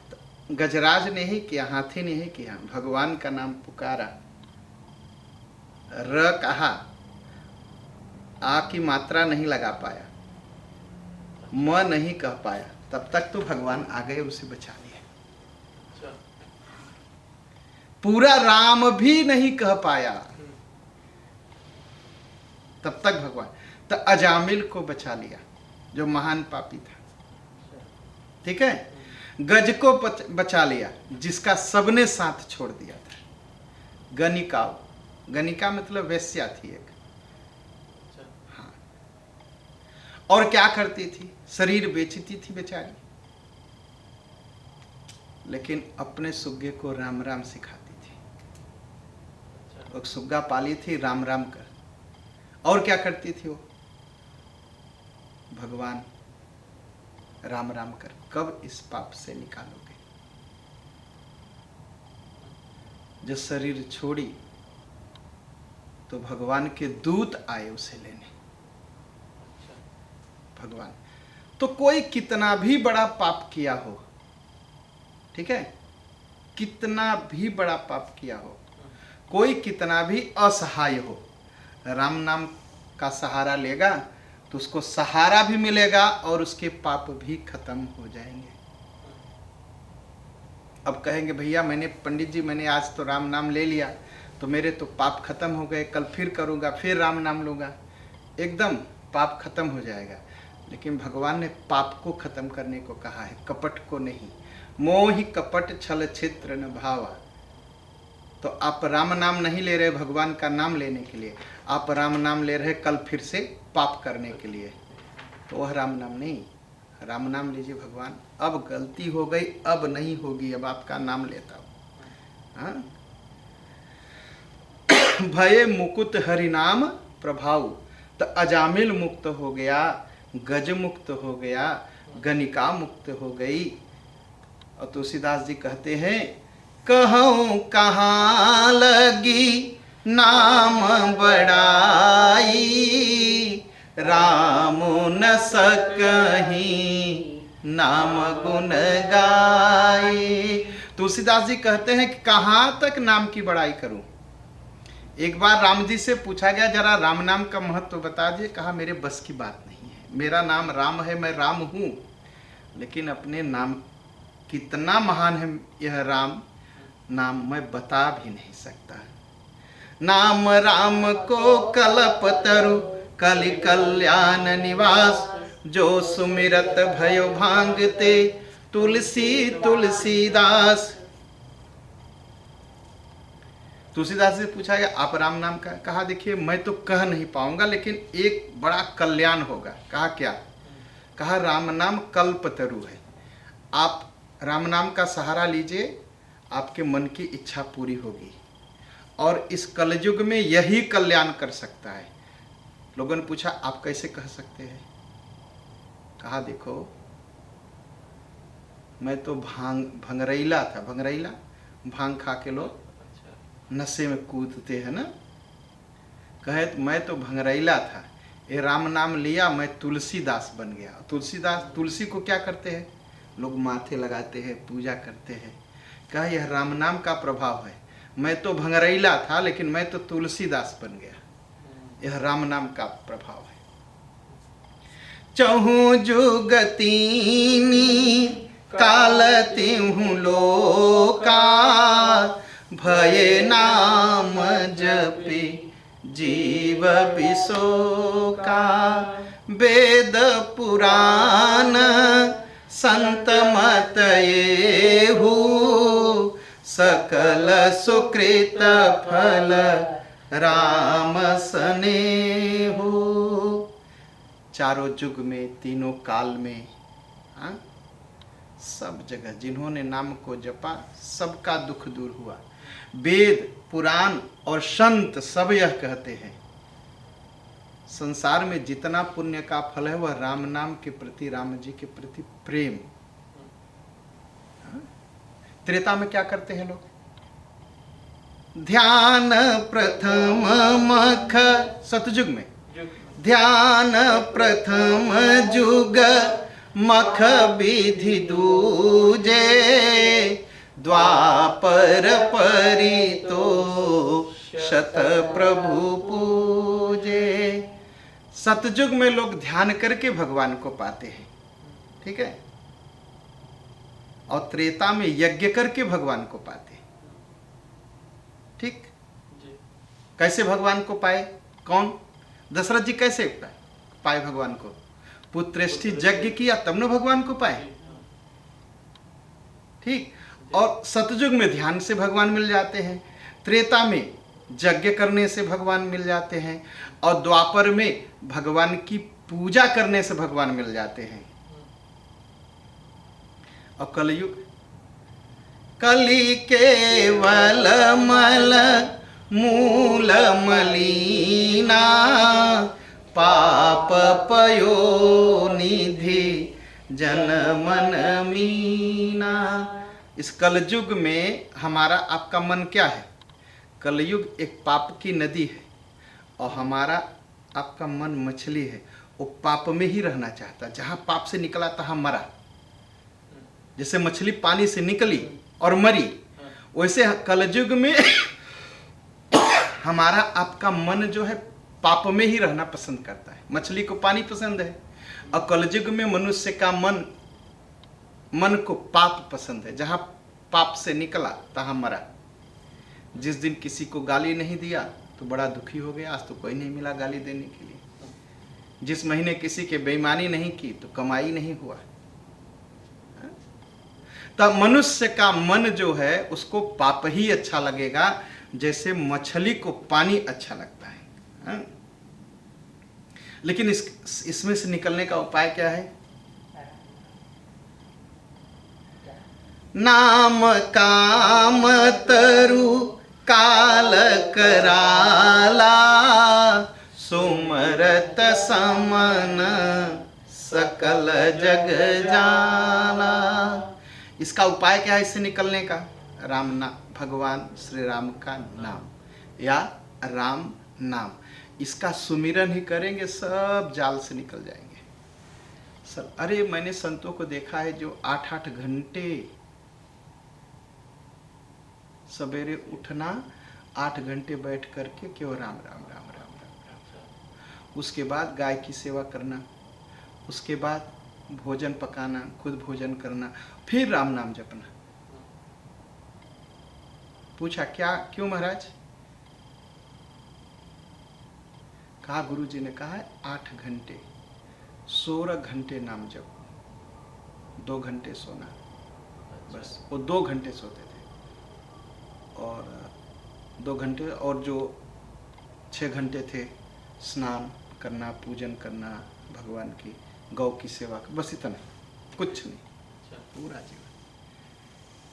गजराज ने ही किया, हाथी ने ही किया, भगवान का नाम पुकारा, र कहा, आ की मात्रा नहीं लगा पाया, म नहीं कह पाया, तब तक तो भगवान आ गए, उसे बचा लिया। पूरा राम भी नहीं कह पाया, तब तक भगवान, तो अजामिल को बचा लिया जो महान पापी था। ठीक है, गज को बचा लिया जिसका सबने साथ छोड़ दिया था। गनिका, गनिका मतलब वेश्या थी एक। हाँ, और क्या करती थी, शरीर बेचती थी बेचारी, लेकिन अपने सुग्गे को राम राम सिखाती थी। एक सुग्गा पाली थी, राम राम कर। और क्या करती थी वो, भगवान राम राम कर, कब इस पाप से निकालोगे। जब शरीर छोड़ी तो भगवान के दूत आए उसे लेने। भगवान तो कोई कितना भी बड़ा पाप किया हो, ठीक है, कितना भी बड़ा पाप किया हो, कोई कितना भी असहाय हो, राम नाम का सहारा लेगा तो उसको सहारा भी मिलेगा और उसके पाप भी खत्म हो जाएंगे। अब कहेंगे भैया मैंने, पंडित जी मैंने आज तो राम नाम ले लिया तो मेरे तो पाप खत्म हो गए, कल फिर करूँगा, फिर राम नाम लूँगा, एकदम पाप खत्म हो जाएगा। लेकिन भगवान ने पाप को खत्म करने को कहा है, कपट को नहीं। मोहि कपट छल छिद्र न भावा। तो आप राम नाम नहीं ले रहे भगवान का नाम लेने के लिए, आप राम नाम ले रहे कल फिर से पाप करने के लिए, तो वह राम नाम नहीं। राम नाम लीजिए, भगवान अब गलती हो गई, अब नहीं होगी, अब आपका नाम लेता हूँ। हाँ, भये मुकुट हरि नाम प्रभाव। तो अजामिल मुक्त हो गया, गज मुक्त हो गया, गनिका मुक्त हो गई। और तुलसीदास जी कहते हैं, कहूँ कहाँ लगी नाम बड़ाई, राम न सकहीं नाम गुण गाई। तुलसीदास जी कहते हैं कि कहाँ तक नाम की बड़ाई करूं। एक बार राम जी से पूछा गया, जरा राम नाम का महत्व बता दिए। कहा मेरे बस की बात नहीं है, मेरा नाम राम है, मैं राम हूं, लेकिन अपने नाम कितना महान है यह राम नाम मैं बता भी नहीं सकता। नाम राम को कल्प तरु कलि कल्याण निवास, जो सुमिरत भयो भांगते तुलसी तुलसीदास। तुलसीदास से पूछा गया आप राम नाम का, कहा देखिए मैं तो कह नहीं पाऊंगा, लेकिन एक बड़ा कल्याण होगा। कहा क्या? कहा राम नाम कल्पतरु है, आप राम नाम का सहारा लीजिए, आपके मन की इच्छा पूरी होगी, और इस कलयुग में यही कल्याण कर सकता है। लोगों ने पूछा आप कैसे कह सकते हैं? कहा देखो मैं तो भंगरैला था, भंगरैला भांग खा के लोग नशे में कूदते हैं ना। कहे मैं तो भंगरैला था, ये राम नाम लिया, मैं तुलसीदास बन गया। तुलसीदास, तुलसी को क्या करते हैं लोग? माथे लगाते हैं, पूजा करते हैं। कहा यह राम नाम का प्रभाव है, मैं तो भंगरैला था लेकिन मैं तो तुलसीदास बन गया, यह राम नाम का प्रभाव है। चहु जुगतीनी कालती हूँ लोका, भये नाम जपी जीव बिसोका। वेद पुराण संत मत येहू, सकल सुकृत फल राम स्नेहु। चारों युग में, तीनों काल में, हाँ, सब जगह जिन्होंने नाम को जपा सबका दुख दूर हुआ। वेद, पुराण और संत सब यह कहते हैं, संसार में जितना पुण्य का फल है वह राम नाम के प्रति, राम जी के प्रति प्रेम। त्रेता में क्या करते हैं लोग? ध्यान प्रथम मख, सतयुग में ध्यान प्रथम जुग मख विधि दूजे, द्वापर परितो शत प्रभु पूजे। सतयुग में लोग ध्यान करके भगवान को पाते हैं, ठीक है, और त्रेता में यज्ञ करके भगवान को पाते हैं। ठीक, कैसे भगवान को पाए? कौन? दशरथ जी कैसे पाए भगवान को? पुत्रेष्टि यज्ञ किया तब न भगवान को पाए। ठीक, और सतयुग में ध्यान से भगवान मिल जाते हैं, त्रेता में यज्ञ करने से भगवान मिल जाते हैं, और द्वापर में भगवान की पूजा करने से भगवान मिल जाते हैं। और कलयुग, कली केवल मल मूल मलीना, पाप पयो निधि जन मन मीना। इस कलयुग में हमारा आपका मन क्या है? कलयुग एक पाप की नदी है और हमारा आपका मन मछली है। वो पाप में ही रहना चाहता, जहां पाप से निकला तहां मरा। जैसे मछली पानी से निकली और मरी, वैसे कलयुग में हमारा आपका मन जो है पाप में ही रहना पसंद करता है। मछली को पानी पसंद है और कलयुग में मनुष्य का मन को पाप पसंद है। जहां पाप से निकला तहां मरा। जिस दिन किसी को गाली नहीं दिया तो बड़ा दुखी हो गया, आज तो कोई नहीं मिला गाली देने के लिए। जिस महीने किसी के बेईमानी नहीं की तो कमाई नहीं हुआ। तब मनुष्य का मन जो है उसको पाप ही अच्छा लगेगा, जैसे मछली को पानी अच्छा लगता है। हाँ? लेकिन इसमें से निकलने का उपाय क्या है? नाम काम तरु काल कराला, सुमरत समन सकल जग जाला। इसका उपाय क्या है इससे निकलने का? राम नाम, भगवान श्री राम का नाम या राम नाम, इसका सुमिरन ही करेंगे, सब जाल से निकल जाएंगे सब। अरे मैंने संतों को देखा है जो 8-8 घंटे सवेरे उठना, 8 घंटे बैठ करके केवल राम राम राम राम राम राम, उसके बाद गाय की सेवा करना, उसके बाद भोजन पकाना, खुद भोजन करना, फिर राम नाम जपना। पूछा क्या, क्यों महाराज? कहा गुरुजी ने कहा है 8 घंटे, 16 घंटे नाम जप, 2 घंटे सोना, बस। वो 2 घंटे सोते थे और 2 घंटे, और जो 6 घंटे थे स्नान करना, पूजन करना, भगवान की गौ की सेवा, बस इतना, कुछ नहीं, पूरा जीवन।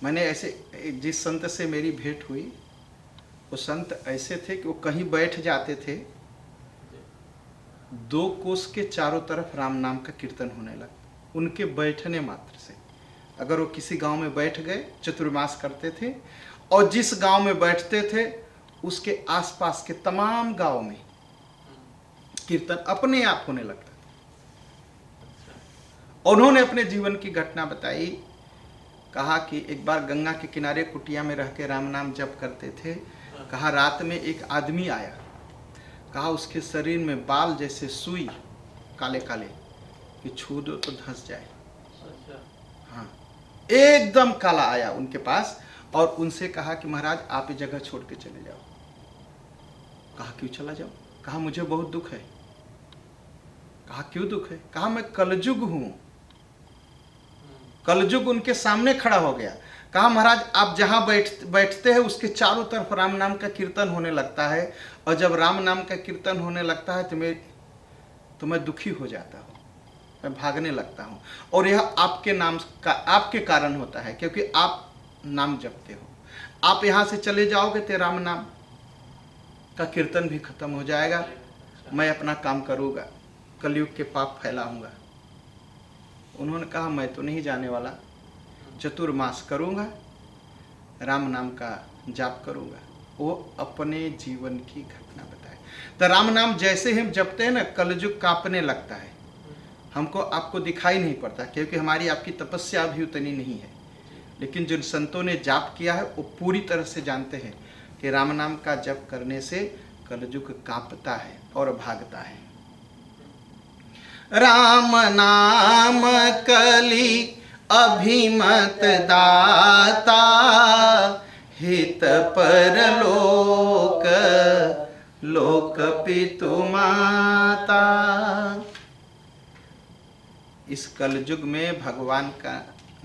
मैंने ऐसे, जिस संत से मेरी भेंट हुई, वो संत ऐसे थे कि वो कहीं बैठ जाते थे, 2 कोस के चारों तरफ राम नाम का कीर्तन होने लगा उनके बैठने मात्र से। अगर वो किसी गांव में बैठ गए, चतुर्मास करते थे, और जिस गांव में बैठते थे उसके आसपास के तमाम गांव में कीर्तन अपने आप होने लगता था। उन्होंने अपने जीवन की घटना बताई, कहा कि एक बार गंगा के किनारे कुटिया में रह के राम नाम जप करते थे। कहा रात में एक आदमी आया, कहा उसके शरीर में बाल जैसे सुई काले काले, कि छू दो तो धंस जाए। हाँ, एकदम काला आया उनके पास और उनसे कहा कि महाराज आप ये जगह छोड़ के चले जाओ। कहा क्यों चला जाओ? कहा मुझे बहुत दुख है। कहा क्यों दुख है? कहा मैं कलयुग हूं, कलयुग उनके सामने खड़ा हो गया। कहा महाराज आप जहाँ बैठते हैं उसके चारों तरफ राम नाम का कीर्तन होने लगता है, और जब राम नाम का कीर्तन होने लगता है तो मैं दुखी हो जाता हूँ, मैं भागने लगता हूँ। और यह आपके नाम का, आपके कारण होता है, क्योंकि आप नाम जपते हो। आप यहाँ से चले जाओगे तो राम नाम का कीर्तन भी खत्म हो जाएगा, मैं अपना काम करूँगा, कलयुग के पाप फैलाऊंगा। उन्होंने कहा मैं तो नहीं जाने वाला, चतुर्मास करूँगा, राम नाम का जाप करूँगा। वो अपने जीवन की घटना बताए। तो राम नाम जैसे हम जपते हैं ना, कलयुग कांपने लगता है। हमको आपको दिखाई नहीं पड़ता, क्योंकि हमारी आपकी तपस्या भी उतनी नहीं है। लेकिन जिन संतों ने जाप किया है वो पूरी तरह से जानते हैं कि राम नाम का जप करने से कलयुग कांपता है और भागता है। राम नाम कली अभिमत दाता, हित पर लोक पितु माता। इस कलयुग में भगवान का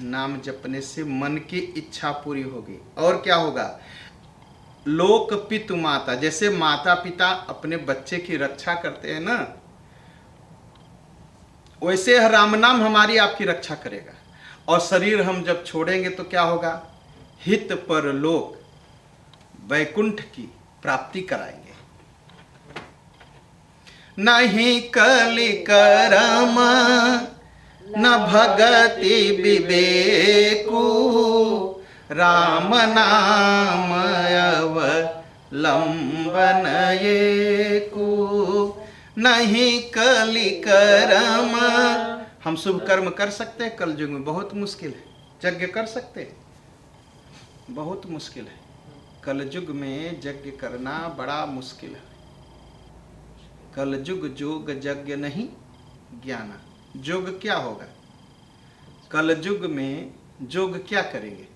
नाम जपने से मन की इच्छा पूरी होगी। और क्या होगा? लोक पितु माता, जैसे माता पिता अपने बच्चे की रक्षा करते हैं ना, वैसे राम नाम हमारी आपकी रक्षा करेगा। और शरीर हम जब छोड़ेंगे तो क्या होगा? हित पर लोक, वैकुंठ की प्राप्ति कराएंगे। नहीं कलि करम न भगति विवेकु, राम नाम अवलंबन येकु। नहीं कलि कर्म, हम शुभ कर्म कर सकते हैं? कलयुग में बहुत मुश्किल है। यज्ञ कर सकते हैं? बहुत मुश्किल है। कलयुग में यज्ञ करना बड़ा मुश्किल है। कलयुग जोग यज्ञ नहीं ज्ञान। जोग क्या होगा? कलयुग में जोग क्या करेंगे?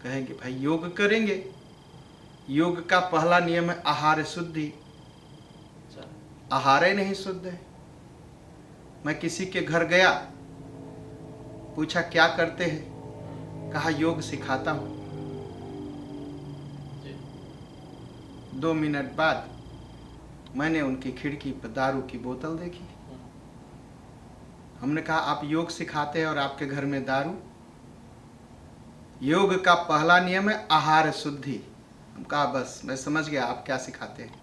कहेंगे भाई योग करेंगे। योग का पहला नियम है आहार शुद्धि। आहार ही नहीं शुद्ध है। मैं किसी के घर गया, पूछा क्या करते हैं? कहा योग सिखाता हूं। 2 मिनट बाद मैंने उनकी खिड़की पर दारू की बोतल देखी। हमने कहा आप योग सिखाते हैं और आपके घर में दारू? योग का पहला नियम है आहार शुद्धि। हम कहा बस मैं समझ गया आप क्या सिखाते हैं।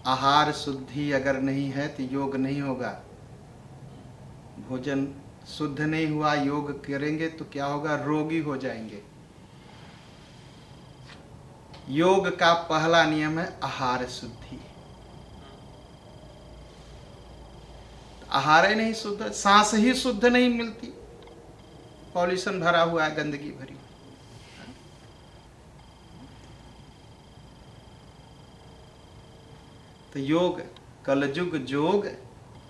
आहार शुद्धि अगर नहीं है तो योग नहीं होगा। भोजन शुद्ध नहीं हुआ, योग करेंगे तो क्या होगा? रोगी हो जाएंगे। योग का पहला नियम है आहार शुद्धि। आहार ही नहीं शुद्ध, सांस ही शुद्ध नहीं मिलती, पॉल्यूशन भरा हुआ है, गंदगी भरी। तो योग, कलयुग जोग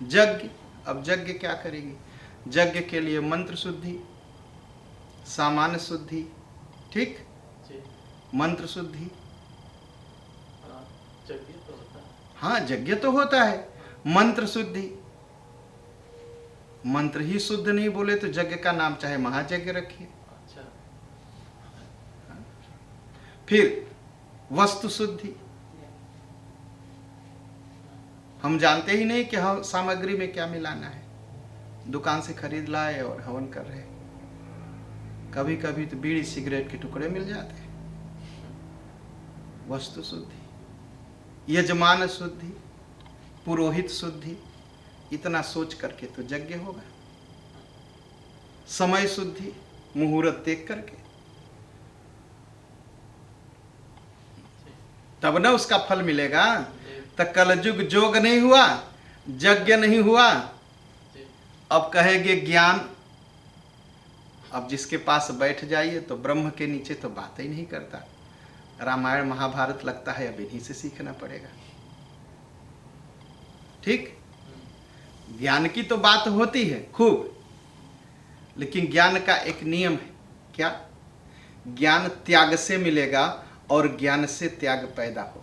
यज्ञ। अब यज्ञ क्या करेंगे? यज्ञ के लिए मंत्र शुद्धि, सामान्य शुद्धि, ठीक, मंत्र शुद्धि। हाँ यज्ञ तो होता है, मंत्र शुद्धि। मंत्र ही शुद्ध नहीं बोले तो यज्ञ का नाम चाहे महायज्ञ रखिए। फिर वस्तु शुद्धि। हम जानते ही नहीं कि हम सामग्री में क्या मिलाना है, दुकान से खरीद लाए और हवन कर रहे। कभी कभी तो बीड़ी सिगरेट के टुकड़े मिल जाते हैं। वस्तु शुद्धि, यजमान शुद्धि, पुरोहित शुद्धि, इतना सोच करके तो यज्ञ होगा। समय शुद्धि, मुहूर्त देख करके, तब ना उसका फल मिलेगा। तो कलयुग जोग नहीं हुआ, यज्ञ नहीं हुआ, अब कहेंगे ज्ञान। अब जिसके पास बैठ जाइए तो ब्रह्म के नीचे तो बात ही नहीं करता। रामायण महाभारत लगता है अब इन्हीं से सीखना पड़ेगा। ठीक, ज्ञान की तो बात होती है खूब, लेकिन ज्ञान का एक नियम है। क्या? ज्ञान त्याग से मिलेगा और ज्ञान से त्याग पैदा होगा।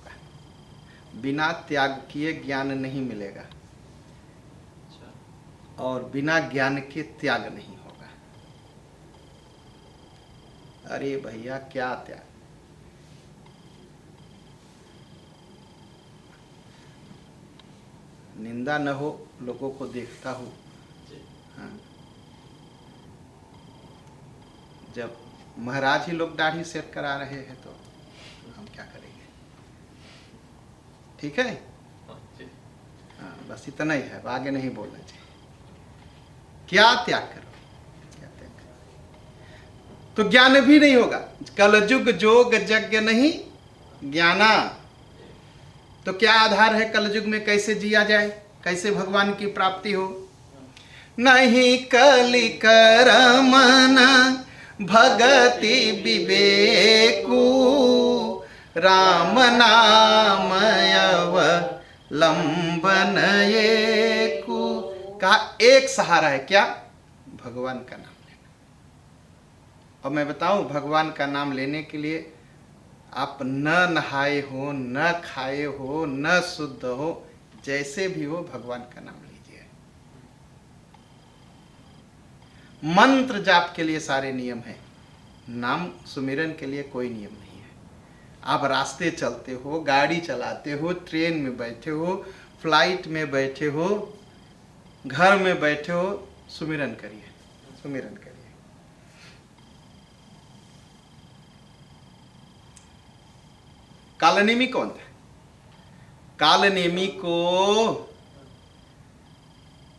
बिना त्याग किए ज्ञान नहीं मिलेगा। और बिना ज्ञान के त्याग नहीं होगा। अरे भैया क्या त्याग, निंदा न हो, लोगों को देखता हूँ। हाँ, जब महाराज ही लोग दाढ़ी सेट करा रहे हैं तो हम क्या करेंगे? ठीक है, हाँ, बस इतना ही है, आगे नहीं बोलना चाहिए। क्या त्याग करो, क्या त्याग करो, तो ज्ञान भी नहीं होगा। कलयुग जोग यज्ञ नहीं ज्ञाना, तो क्या आधार है कलयुग में? कैसे जिया जाए, कैसे भगवान की प्राप्ति हो? नहीं कलि करमन भगति विवेकु, राम नाम अवलंबन एकु। कहा एक सहारा है, क्या? भगवान का नाम लेना। और मैं बताऊं, भगवान का नाम लेने के लिए आप न नहाए हो, न खाए हो, न शुद्ध हो, जैसे भी हो, भगवान का नाम लीजिए। मंत्र जाप के लिए सारे नियम हैं, नाम सुमिरन के लिए कोई नियम नहीं है। आप रास्ते चलते हो, गाड़ी चलाते हो, ट्रेन में बैठे हो, फ्लाइट में बैठे हो, घर में बैठे हो, सुमिरन करिए, सुमिरन करिए। कालनेमी कौन था? कालनेमी को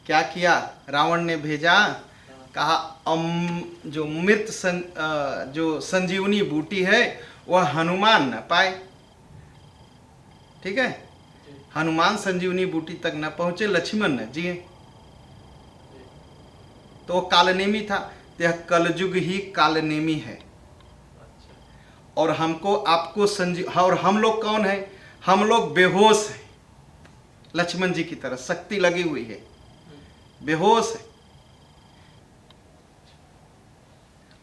क्या किया? रावण ने भेजा, कहा जो मृत जो संजीवनी बूटी है वह हनुमान न पाए। ठीक है, हनुमान संजीवनी बूटी तक न पहुंचे, लक्ष्मण न जिए, तो वो कालनेमी था। तो यह कलयुग ही कालनेमी है। और हमको आपको और हम लोग कौन है? हम लोग बेहोश हैं, लक्ष्मण जी की तरह शक्ति लगी हुई है, बेहोश है।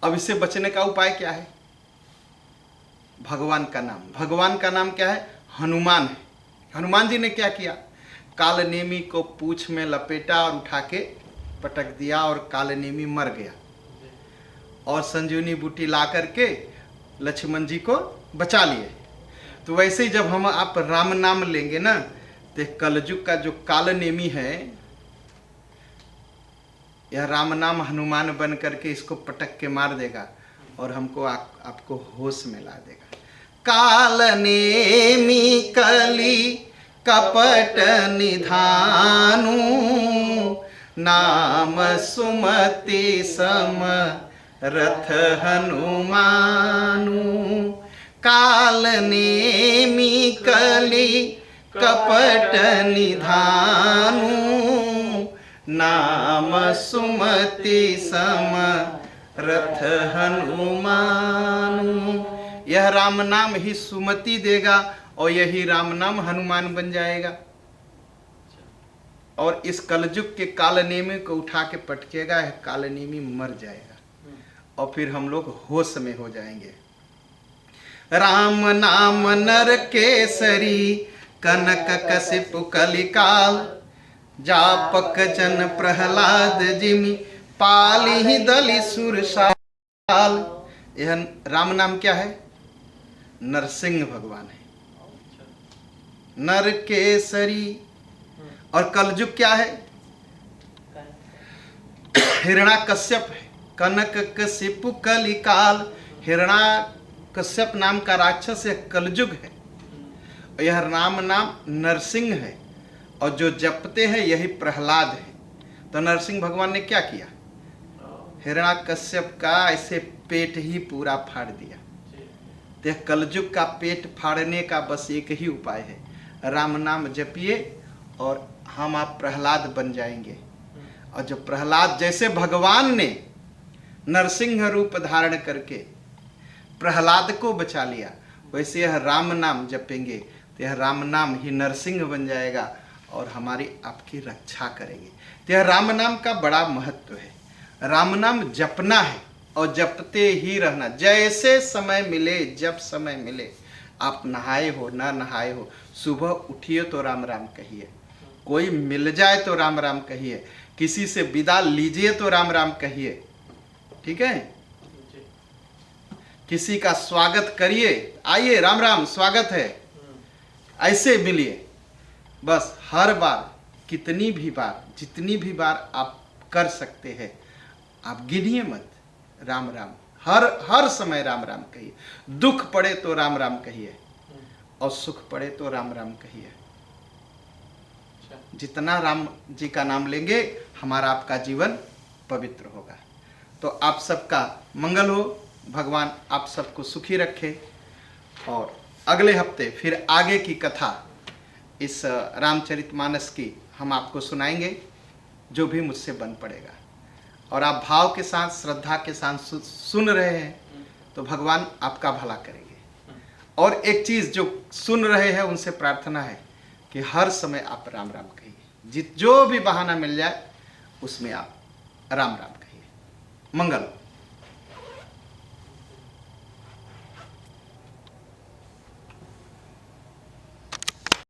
अब इससे बचने का उपाय क्या है? भगवान का नाम। भगवान का नाम क्या है? हनुमान है। हनुमान जी ने क्या किया? कालनेमी को पूंछ में लपेटा और उठा के पटक दिया और कालनेमी मर गया। और संजीवनी बूटी ला करके लक्ष्मण जी को बचा लिए। तो वैसे ही जब हम आप राम नाम लेंगे ना, तो कलयुग का जो कालनेमी है, यह राम नाम हनुमान बन करके इसको पटक के मार देगा और हमको आपको होश में ला देगा। कालनेमी कली कपट निधानु, नाम सुमति सम रथ हनुमानु। कालनेमी कली कपट निधानु, नाम सुमति सम रथ हनुमानु। यह राम नाम ही सुमति देगा और यही राम नाम हनुमान बन जाएगा। और इस कलयुग के कालनेमी को उठा के पटकेगा, यह कालनेमी मर जाएगा और फिर हम लोग होश में हो जाएंगे। राम नाम नर केसरी, कनक कसिपु कलिकाल, जापक जन प्रहलाद जिमि, पाली ही दलि सुरसाल। यह राम नाम क्या है? नरसिंह भगवान है, नर केसरी। और कलयुग क्या है? हिरण्याकश्यप है, कनक कसिपु कलिकाल। हिरण्याकश्यप नाम का राक्षस यह कलयुग है। यह राम नाम नरसिंह है और जो जपते हैं यही प्रहलाद है। तो नरसिंह भगवान ने क्या किया? हिरण्याकश्यप का ऐसे पेट ही पूरा फाड़ दिया। तो कलयुग का पेट फाड़ने का बस एक ही उपाय है, राम नाम जपिए और हम आप प्रहलाद बन जाएंगे। और जो प्रहलाद जैसे भगवान ने नरसिंह रूप धारण करके प्रहलाद को बचा लिया, वैसे यह राम नाम जपेंगे तो यह राम नाम ही नरसिंह बन जाएगा और हमारी आपकी रक्षा करेंगे। तो यह राम नाम का बड़ा महत्व है। राम नाम जपना है और जपते ही रहना। जैसे समय मिले, जब समय मिले, आप नहाए हो ना नहाए हो, सुबह उठिए तो राम राम कहिए, कोई मिल जाए तो राम राम कहिए, किसी से विदा लीजिए तो राम राम कहिए, ठीक है। किसी का स्वागत करिए, आइए राम राम स्वागत है, ऐसे मिलिए। बस हर बार, कितनी भी बार, जितनी भी बार आप कर सकते हैं, आप गिनिए मत, राम राम, हर समय राम राम कहिए। दुख पड़े तो राम राम कहिए और सुख पड़े तो राम राम कहिए। जितना राम जी का नाम लेंगे हमारा आपका जीवन पवित्र होगा। तो आप सबका मंगल हो, भगवान आप सबको सुखी रखे। और अगले हफ्ते फिर आगे की कथा इस रामचरितमानस की हम आपको सुनाएंगे, जो भी मुझसे बन पड़ेगा। और आप भाव के साथ, श्रद्धा के साथ सुन रहे हैं तो भगवान आपका भला करेंगे। और एक चीज़ जो सुन रहे हैं उनसे प्रार्थना है कि हर समय आप राम राम कहिए, जो भी बहाना मिल जाए उसमें आप राम राम कहिए। मंगल।